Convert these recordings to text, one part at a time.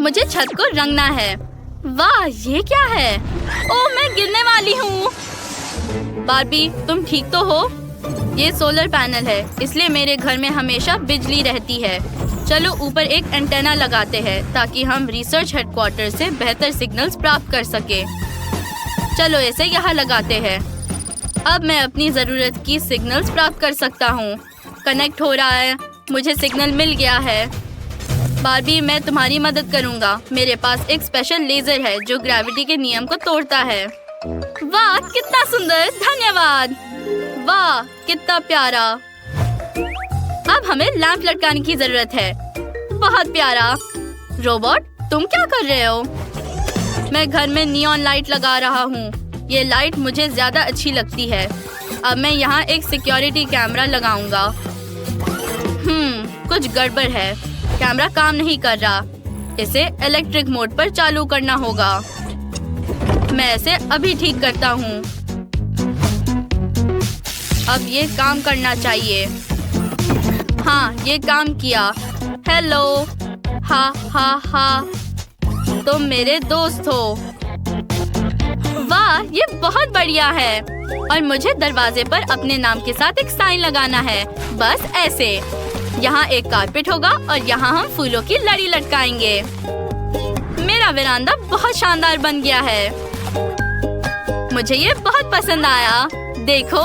मुझे छत को रंगना है। वाह, ये क्या है? ओह, मैं गिरने वाली हूँ। बार्बी, तुम ठीक तो हो? ये सोलर पैनल है, इसलिए मेरे घर में हमेशा बिजली रहती है। चलो ऊपर एक एंटेना लगाते हैं ताकि हम रिसर्च हेडक्वार्टर से बेहतर सिग्नल्स प्राप्त कर सके। चलो इसे यहाँ लगाते हैं। अब मैं अपनी जरूरत की सिग्नल्स प्राप्त कर सकता हूँ। कनेक्ट हो रहा है, मुझे सिग्नल मिल गया है। बार्बी, मैं तुम्हारी मदद करूँगा। मेरे पास एक स्पेशल लेजर है जो ग्रेविटी के नियम को तोड़ता है। वाह, कितना सुंदर, धन्यवाद। वाह, कितना प्यारा। अब हमें लैंप लटकाने की जरूरत है। बहुत प्यारा। रोबोट, तुम क्या कर रहे हो? मैं घर में नियॉन लाइट लगा रहा हूँ। ये लाइट मुझे ज्यादा अच्छी लगती है। अब मैं यहाँ एक सिक्योरिटी कैमरा लगाऊंगा। कुछ गड़बड़ है। कैमरा काम नहीं कर रहा। इसे इलेक्ट्रिक मोड पर चालू करना होगा। मैं इसे अभी ठीक करता हूँ। अब ये काम करना चाहिए। हाँ, ये काम किया। हेलो। हा हा हा, तुम मेरे दोस्त हो। वाह, ये बहुत बढ़िया है। और मुझे दरवाजे पर अपने नाम के साथ एक साइन लगाना है। बस ऐसे। यहाँ एक कारपेट होगा और यहाँ हम फूलों की लड़ी लटकाएंगे। मेरा वेरांडा बहुत शानदार बन गया है। मुझे ये बहुत पसंद आया। देखो।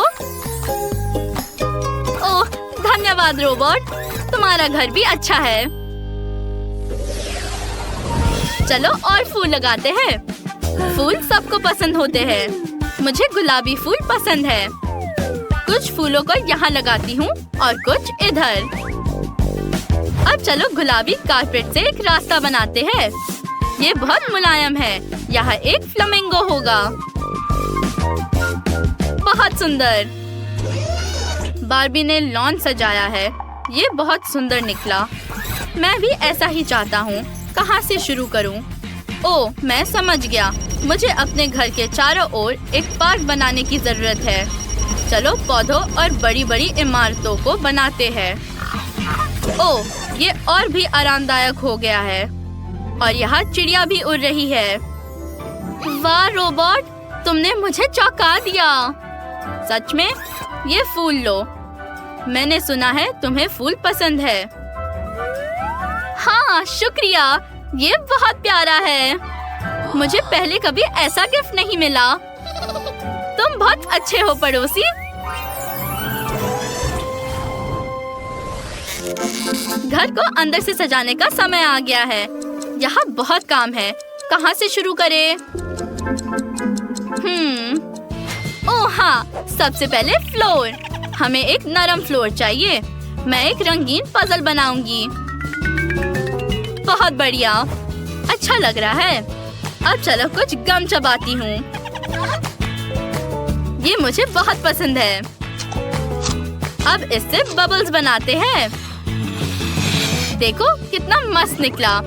ओह, धन्यवाद रोबोट, तुम्हारा घर भी अच्छा है। चलो और फूल लगाते हैं। फूल सबको पसंद होते हैं। मुझे गुलाबी फूल पसंद है। कुछ फूलों को यहाँ लगाती हूँ और कुछ इधर। अब चलो गुलाबी कारपेट से एक रास्ता बनाते हैं। ये बहुत मुलायम है। यहाँ एक फ्लेमिंगो होगा। बहुत सुंदर। बार्बी ने लॉन सजाया है। ये बहुत सुंदर निकला। मैं भी ऐसा ही चाहता हूँ। कहाँ से शुरू करूँ? ओह, मैं समझ गया। मुझे अपने घर के चारों ओर एक पार्क बनाने की जरूरत है। चलो पौधों और बड़ी बड़ी इमारतों को बनाते हैं। ओह, ये और भी आरामदायक हो गया है। और यहाँ चिड़िया भी उड़ रही है। वाह रोबोट, तुमने मुझे चौंका दिया। सच में? ये फूल लो। मैंने सुना है तुम्हें फूल पसंद है। हाँ, शुक्रिया। ये बहुत प्यारा है। मुझे पहले कभी ऐसा गिफ्ट नहीं मिला। तुम बहुत अच्छे हो पड़ोसी। घर को अंदर से सजाने का समय आ गया है। यहाँ बहुत काम है। कहाँ से शुरू करें? ओह हाँ, सबसे पहले फ्लोर। हमें एक नरम फ्लोर चाहिए। मैं एक रंगीन पजल बनाऊंगी। बहुत बढ़िया, अच्छा लग रहा है। अब चलो कुछ गम चबाती हूँ। ये मुझे बहुत पसंद है। अब इससे बबल्स बनाते हैं। देखो कितना मस्त निकला।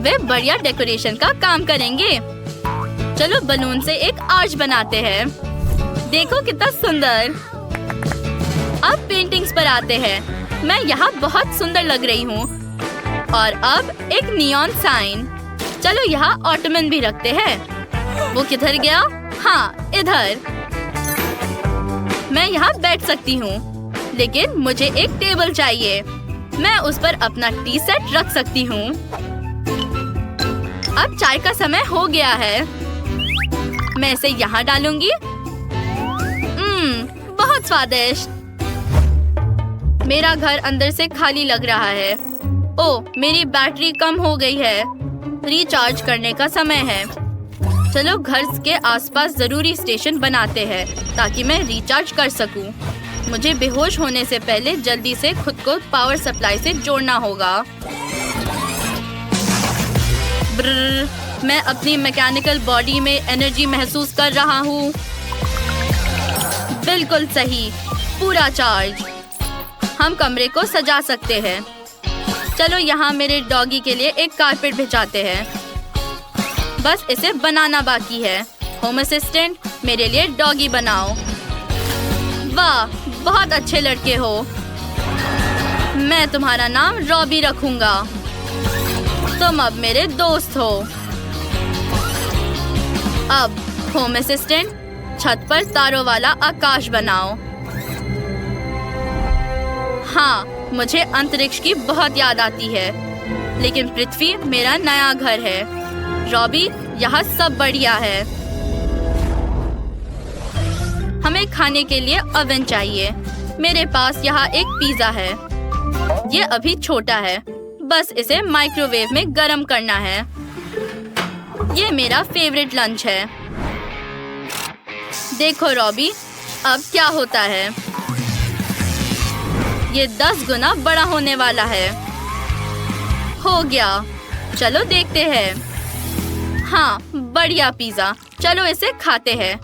वे बढ़िया डेकोरेशन का काम करेंगे। चलो बलून से एक आर्च बनाते हैं। देखो कितना सुंदर। अब पेंटिंग्स पर आते हैं। मैं यहाँ बहुत सुंदर लग रही हूँ। और अब एक नियॉन साइन। चलो यहाँ ऑटोमन भी रखते हैं। वो किधर गया? हाँ, इधर। मैं यहाँ बैठ सकती हूँ, लेकिन मुझे एक टेबल चाहिए। मैं उस पर अपना टी सेट रख सकती हूँ। अब चाय का समय हो गया है। मैं इसे यहाँ डालूंगी। बहुत स्वादिष्ट। मेरा घर अंदर से खाली लग रहा है। ओह, मेरी बैटरी कम हो गई है। रिचार्ज करने का समय है। चलो घर के आसपास जरूरी स्टेशन बनाते हैं ताकि मैं रिचार्ज कर सकूं। मुझे बेहोश होने से पहले जल्दी से खुद को पावर सप्लाई से जोड़ना होगा। ब्रर, मैं अपनी मैकेनिकल बॉडी में एनर्जी महसूस कर रहा हूँ। बिल्कुल सही, पूरा चार्ज। हम कमरे को सजा सकते हैं। चलो यहाँ मेरे डॉगी के लिए एक कारपेट बिछाते हैं। बस इसे बनाना बाकी है। होम असिस्टेंट, मेरे लिए डॉगी बनाओ। वाह, बहुत अच्छे लड़के हो। मैं तुम्हारा नाम रॉबी रखूंगा। तुम अब मेरे दोस्त हो। अब होम असिस्टेंट, छत पर तारों वाला आकाश बनाओ। हाँ, मुझे अंतरिक्ष की बहुत याद आती है, लेकिन पृथ्वी मेरा नया घर है। रॉबी, यहाँ सब बढ़िया है। हमें खाने के लिए ओवन चाहिए। मेरे पास यहाँ एक पिज्जा है। ये अभी छोटा है, बस इसे माइक्रोवेव में गर्म करना है। ये मेरा फेवरेट लंच है। देखो रॉबी, अब क्या होता है। ये 10 गुना बड़ा होने वाला है। हो गया, चलो देखते हैं। हाँ, बढ़िया पिज्जा। चलो इसे खाते हैं।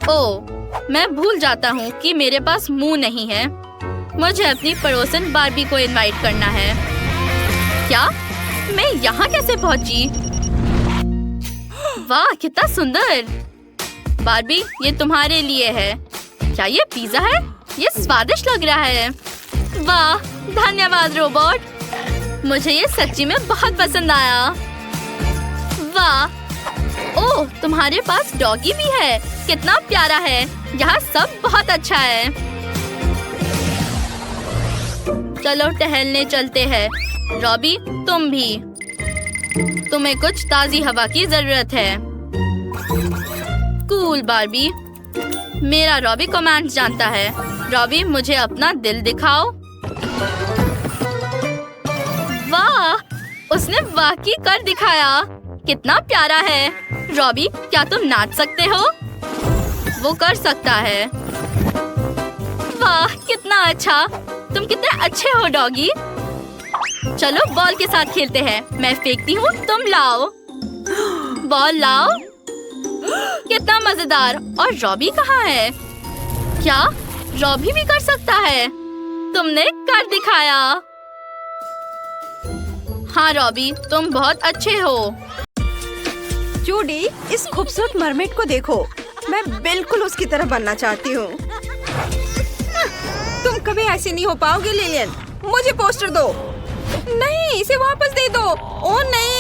ओह, मैं भूल जाता हूँ कि मेरे पास मुंह नहीं है। मुझे अपनी पड़ोसन बार्बी को इनवाइट करना है। क्या? मैं यहाँ कैसे पहुँची? वाह, कितना सुंदर। बार्बी, ये तुम्हारे लिए है। क्या ये पिज्जा है? ये स्वादिष्ट लग रहा है। वाह, धन्यवाद रोबोट। मुझे ये सच्ची में बहुत पसंद आया। वाह, ओह, तुम्हारे पास डॉगी भी है। कितना प्यारा है। यहाँ सब बहुत अच्छा है। चलो टहलने चलते हैं। रॉबी, तुम भी। तुम्हें कुछ ताजी हवा की जरूरत है। Cool Barbie. मेरा रॉबी कमांड्स जानता है। रॉबी, मुझे अपना दिल दिखाओ। वाह, उसने वाकई कर दिखाया। कितना प्यारा है। रॉबी, क्या तुम नाच सकते हो? वो कर सकता है। वाह, कितना अच्छा। तुम कितने अच्छे हो डॉगी। चलो बॉल के साथ खेलते हैं। मैं फेंकती हूँ, तुम लाओ। बॉल लाओ। कितना मजेदार। और रॉबी कहाँ है? क्या रॉबी भी कर सकता है? तुमने कर दिखाया। हाँ रॉबी, तुम बहुत अच्छे हो। जूडी, इस खूबसूरत मरमेड को देखो। मैं बिल्कुल उसकी तरह बनना चाहती हूँ। तुम कभी ऐसे नहीं हो पाओगे लिलियन। मुझे पोस्टर दो। नहीं, इसे वापस दे दो। ओह नहीं।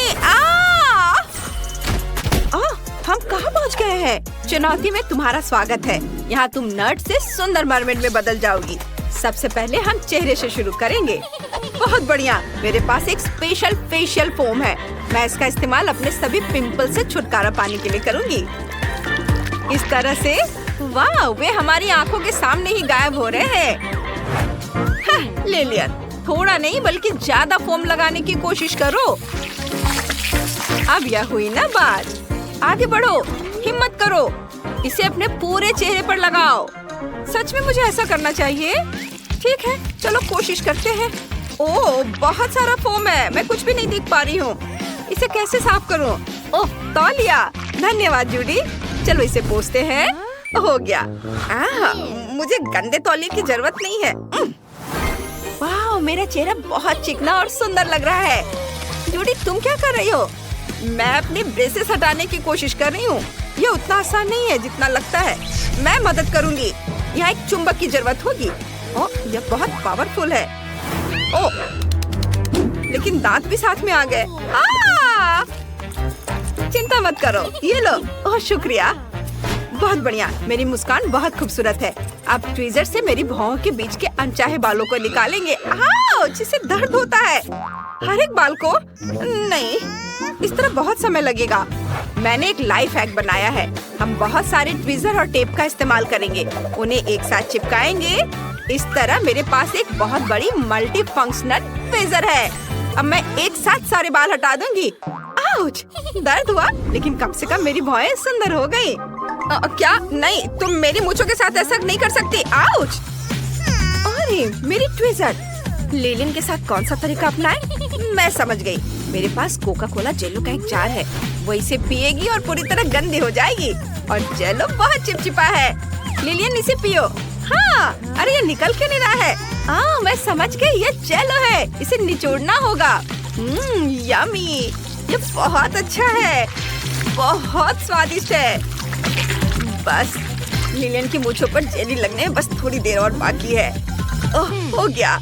हम कहाँ पहुँच गए हैं? चुनौती में तुम्हारा स्वागत है। यहाँ तुम नर्ड से सुंदर मरमेड में बदल जाओगी। सबसे पहले हम चेहरे से शुरू करेंगे। बहुत बढ़िया। मेरे पास एक स्पेशल फेशियल फोम है। मैं इसका इस्तेमाल अपने सभी पिंपल से छुटकारा पाने के लिए करूँगी। इस तरह से। वाह, वे हमारी आंखों के सामने ही गायब हो रहे हैं। हाँ, लिलियन, थोड़ा नहीं बल्कि ज्यादा फोम लगाने की कोशिश करो। अब यह हुई ना बात। आगे बढ़ो, हिम्मत करो। इसे अपने पूरे चेहरे पर लगाओ। सच में मुझे ऐसा करना चाहिए? ठीक है, चलो कोशिश करते हैं। ओह, बहुत सारा फोम है। मैं कुछ भी नहीं देख पा रही हूँ। इसे कैसे साफ करूँ? ओह, तौलिया। धन्यवाद जूडी। चलो इसे पोंछते हैं। हो गया। मुझे गंदे तौलिए की जरूरत नहीं है। वाह, मेरा चेहरा बहुत चिकना और सुंदर लग रहा है। जूडी, तुम क्या कर रही हो? मैं अपनी ब्रेसेस हटाने की कोशिश कर रही हूँ। ये उतना आसान नहीं है जितना लगता है। मैं मदद करूँगी। यहाँ एक चुंबक की जरूरत होगी। ओह, यह बहुत पावरफुल है। ओह, लेकिन दांत भी साथ में आ गए। चिंता मत करो, ये लो। ओह, शुक्रिया। बहुत बढ़िया। मेरी मुस्कान बहुत खूबसूरत है। अब ट्वीजर से मेरी भौं के बीच के अनचाहे बालों को निकालेंगे। जिससे दर्द होता है। हर एक बाल को नहीं, इस तरह बहुत समय लगेगा। मैंने एक लाइफ हैक बनाया है। हम बहुत सारे ट्वीजर और टेप का इस्तेमाल करेंगे। उन्हें एक साथ चिपकाएंगे। इस तरह मेरे पास एक बहुत बड़ी मल्टी फंक्शनल ट्वीजर है। अब मैं एक साथ सारे बाल हटा दूंगी। आउच! दर्द हुआ, लेकिन कम से कम मेरी भौएं सुंदर हो गई। क्या? नहीं, तुम मेरी मूंछों के साथ ऐसा नहीं कर सकती। आउच! अरे, मेरी ट्वीजर। लिलियन के साथ कौन सा तरीका अपनाएं? मैं समझ गई। मेरे पास कोका कोला जेलो का एक जार है। वो इसे पिएगी और पूरी तरह गंदी हो जाएगी। और जेलो बहुत चिपचिपा है। लिलियन, इसे पियो। हाँ, अरे ये निकल क्यों नहीं रहा है? मैं समझ गई, ये जेलो है। इसे निचोड़ना होगा। यम्मी। ये बहुत अच्छा है। बहुत स्वादिष्ट है। बस लिलियन की मूंछों पर जेली लगने में बस थोड़ी देर और बाकी है। ओह, हो गया।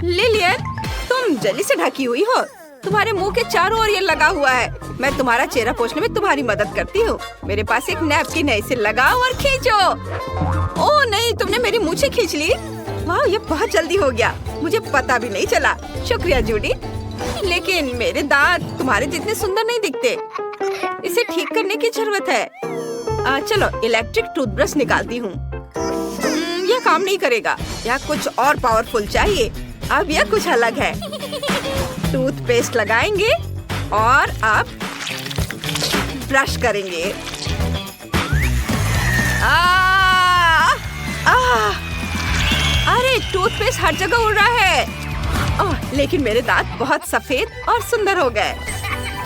लिलियन, तुम जेली से ढकी हुई हो। तुम्हारे मुंह के चारों ओर ये लगा हुआ है। मैं तुम्हारा चेहरा पोंछने में तुम्हारी मदद करती हूँ। मेरे पास एक नैपकिन है, इसे लगाओ और खींचो। ओह नहीं, तुमने मेरी मूछें खींच ली। वाह, ये बहुत जल्दी हो गया, मुझे पता भी नहीं चला। शुक्रिया जूडी। लेकिन मेरे दांत तुम्हारे जितने सुंदर नहीं दिखते। इसे ठीक करने की जरूरत है। चलो इलेक्ट्रिक टूथब्रश निकालती हूँ। यह काम नहीं करेगा, यह कुछ और पावरफुल चाहिए। अब यह कुछ अलग है। टूथपेस्ट लगाएंगे और अब ब्रश करेंगे। अरे टूथपेस्ट हर जगह उड़ रहा है। लेकिन मेरे दांत बहुत सफेद और सुंदर हो गए।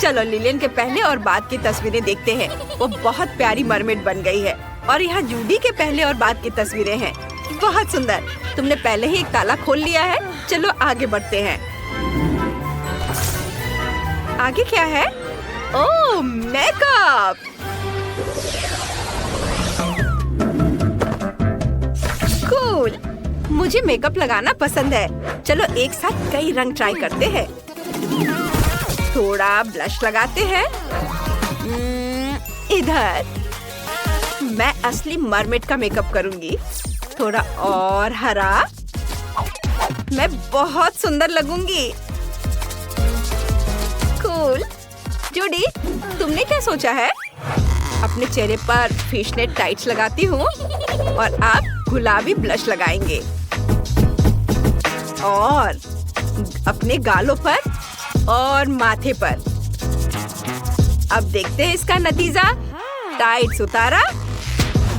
चलो लिलियन के पहले और बाद की तस्वीरें देखते हैं। वो बहुत प्यारी मरमेड बन गई है। और यहाँ जूडी के पहले और बाद की तस्वीरें हैं। बहुत सुंदर। तुमने पहले ही एक ताला खोल लिया है। चलो आगे बढ़ते हैं। आगे क्या है? ओह, मेकअप। कूल। मुझे मेकअप लगाना पसंद है। चलो एक साथ कई रंग ट्राई करते हैं। थोड़ा ब्लश लगाते हैं। इधर मैं असली मरमेड का मेकअप करूंगी। थोड़ा और हरा। मैं बहुत सुंदर लगूंगी। कूल। जूडी, तुमने क्या सोचा है? अपने चेहरे पर फिशनेट टाइट्स लगाती हूँ और आप गुलाबी ब्लश लगाएंगे और अपने गालों पर और माथे पर। अब देखते हैं इसका नतीजा। टाइट्स उतारा।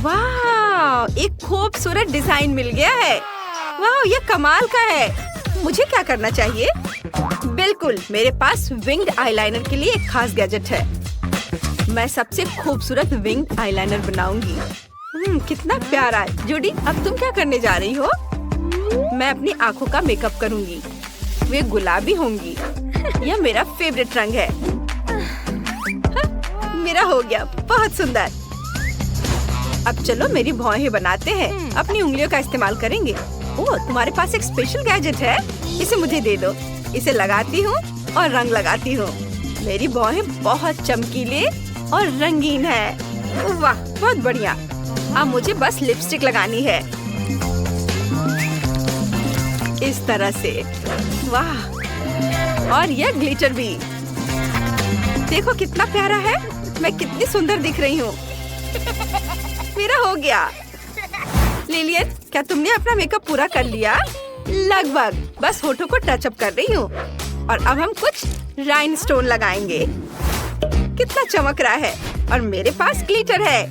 वाह, एक खूबसूरत डिजाइन मिल गया है। वाह, ये कमाल का है। मुझे क्या करना चाहिए? बिल्कुल, मेरे पास विंग्ड आईलाइनर के लिए एक खास गैजेट है। मैं सबसे खूबसूरत विंग्ड आईलाइनर बनाऊंगी। कितना प्यारा है। जूडी, अब तुम क्या करने जा रही हो? मैं अपनी आँखों का मेकअप करूंगी। वे गुलाबी होंगी। यह मेरा फेवरेट रंग है। मेरा हो गया, बहुत सुंदर। अब चलो मेरी भौहें बनाते हैं। अपनी उंगलियों का इस्तेमाल करेंगे। ओह, तुम्हारे पास एक स्पेशल गैजेट है। इसे मुझे दे दो। इसे लगाती हूँ और रंग लगाती हूँ। मेरी भौहें बहुत चमकीले और रंगीन है। वाह, बहुत बढ़िया। अब मुझे बस लिपस्टिक लगानी है, इस तरह से। वाह, और यह ग्लिटर भी। देखो कितना प्यारा है। मैं कितनी सुंदर दिख रही हूँ। मेरा हो गया। लिलियन, क्या तुमने अपना मेकअप पूरा कर लिया? लगभग। बस होठों को टचअप कर रही हूँ। और अब हम कुछ राइनस्टोन लगाएंगे। कितना चमक रहा है। और मेरे पास ग्लिटर है।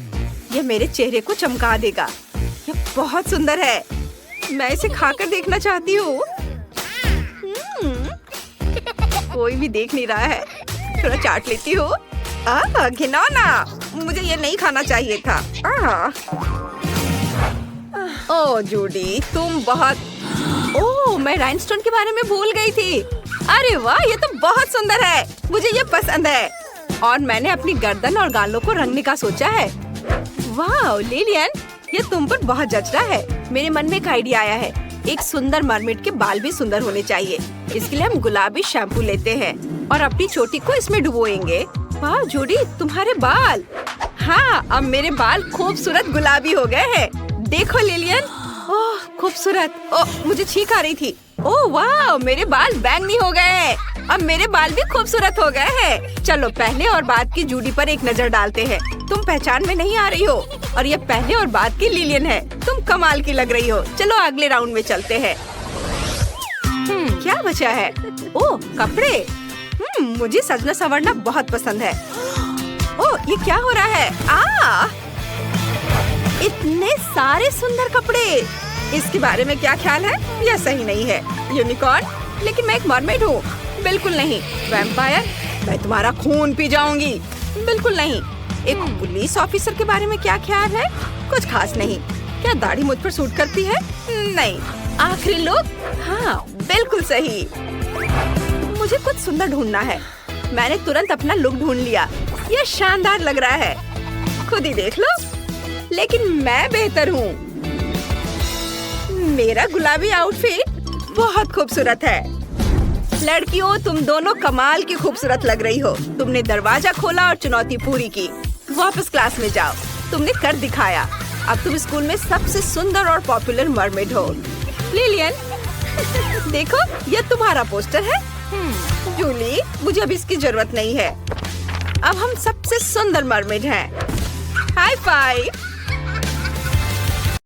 यह मेरे चेहरे को चमका देगा। यह बहुत सुंदर है। मैं इसे खाकर देखना चाहती हूँ। कोई भी देख नहीं रहा है। थोड़ा चाट लेती हूँ। घिनौना, मुझे ये नहीं खाना चाहिए था। ओह जूडी, तुम बहुत। ओह, मैं राइनस्टोन के बारे में भूल गई थी। अरे वाह, ये तो बहुत सुंदर है। मुझे ये पसंद है। और मैंने अपनी गर्दन और गालों को रंगने का सोचा है। वाह लिलियन, ये तुम पर बहुत जच रहा है। मेरे मन में एक आइडिया आया है। एक सुंदर मरमेड के बाल भी सुंदर होने चाहिए। इसके लिए हम गुलाबी शैम्पू लेते हैं और अपनी चोटी को इसमें डुबोएंगे। वाह जूडी, तुम्हारे बाल। हाँ, अब मेरे बाल खूबसूरत गुलाबी हो गए हैं। देखो लिलियन, ओह खूबसूरत। ओह, मुझे छींक आ रही थी। ओह वाह, मेरे बाल बैंगनी हो गए हैं। अब मेरे बाल भी खूबसूरत हो गए हैं। चलो पहले और बाद की जूडी पर एक नजर डालते हैं। तुम पहचान में नहीं आ रही हो। और ये पहले और बाद की लिलियन है। तुम कमाल की लग रही हो। चलो अगले राउंड में चलते हैं। क्या बचा है? ओह कपड़े। मुझे सजना संवरना बहुत पसंद है। ओह, ये क्या हो रहा है? इतने सारे सुंदर कपड़े। इसके बारे में क्या ख्याल है? यह सही नहीं है। यूनिकॉर्न? लेकिन मैं एक मरमेड हूँ। बिल्कुल नहीं। वैम्पायर? मैं तुम्हारा खून पी जाऊंगी। बिल्कुल नहीं। एक पुलिस ऑफिसर के बारे में क्या ख्याल है? कुछ खास नहीं। क्या दाढ़ी मुझ पर सूट करती है? नहीं। आखिरी लुक? हाँ, बिल्कुल सही। मुझे कुछ सुंदर ढूंढना है। मैंने तुरंत अपना लुक ढूंढ लिया। यह शानदार लग रहा है। खुद ही देख लो। लेकिन मैं बेहतर हूँ। मेरा गुलाबी आउटफिट बहुत खूबसूरत है। लड़कियों, तुम दोनों कमाल की खूबसूरत लग रही हो। तुमने दरवाजा खोला और चुनौती पूरी की। वापस क्लास में जाओ, तुमने कर दिखाया। अब तुम स्कूल में सबसे सुंदर और पॉपुलर मरमेड हो। लिलियन, देखो ये तुम्हारा पोस्टर है। जूली, मुझे अब इसकी जरूरत नहीं है। अब हम सबसे सुंदर मरमेड हैं। High five.